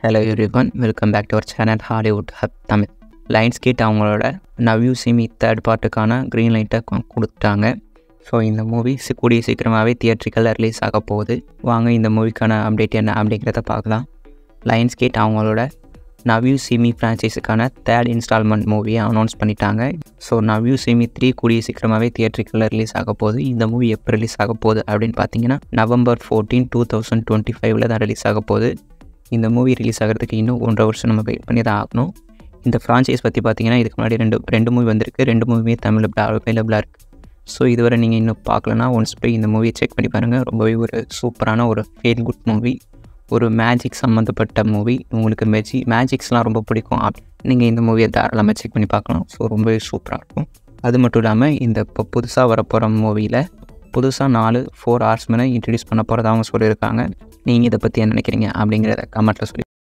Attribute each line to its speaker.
Speaker 1: Hello everyone, welcome back to our channel Hollywood hub Tamil. Lionsgate அவங்களோட now you see me third பார்ட்டுக்கான green லைட்டை கொடுத்துட்டாங்க. So இந்த movie கூடிய சீக்கிரமாகவே தியேட்ரிக்கலில் ரிலீஸ் ஆக போகுது. வாங்க இந்த மூவிக்கான அப்டேட் என்ன அப்படிங்கிறத பார்க்கலாம். லைன்ஸ்கேட் அவங்களோட நவ் யூ சீ மீ ஃப்ரான்ச்சைஸுக்கான தேர்ட் இன்ஸ்டால்மெண்ட் மூவியை அனௌன்ஸ் பண்ணிட்டாங்க. So now you see me 3 கூடிய சீக்கிரமாகவே தியேட்ரிக்கலில் ரிலீஸ் ஆக போகுது. இந்த மூவி எப்போ ரிலீஸ் ஆக போகுது அப்படின்னு பார்த்தீங்கன்னா November 14, 2025 தான் ரிலீஸ் ஆக போகுது. இந்த மூவி ரிலீஸ் ஆகிறதுக்கு இன்னும் 1.5 வருஷம் நம்ம வெயிட் பண்ணி தான் ஆகணும். இந்த ஃப்ரான்ச்சைஸ் பற்றி பார்த்தீங்கன்னா இதுக்கு முன்னாடி ரெண்டு மூவி வந்திருக்கு. 2 மூவியுமே தமிழ் அவைலபிளாக இருக்குது. ஸோ இதுவரை நீங்கள் இன்னும் பார்க்கலன்னா ஒன்ஸ் போய் இந்த மூவியை செக் பண்ணி பாருங்கள். ரொம்பவே ஒரு சூப்பரான ஒரு ஃபீல் குட் மூவி, ஒரு மேஜிக் சம்மந்தப்பட்ட மூவி. உங்களுக்கு மேஜிக்ஸ்லாம் ரொம்ப பிடிக்கும், நீங்கள் இந்த மூவியை தாராளமாக செக் பண்ணி பார்க்கலாம். ஸோ ரொம்பவே சூப்பராக இருக்கும். அது மட்டும் இல்லாமல் இந்த இப்போ புதுசாக வரப்போகிற மூவியில் புதுசாக 4 ஹார்ஸ்மேனை இன்ட்ரடியூஸ் பண்ண போகிறதாகவும் சொல்லியிருக்காங்க. நீங்கள் இதை பற்றி என்ன நினைக்கிறீங்க அப்படிங்கிறத கமெண்ட்டில் சொல்லி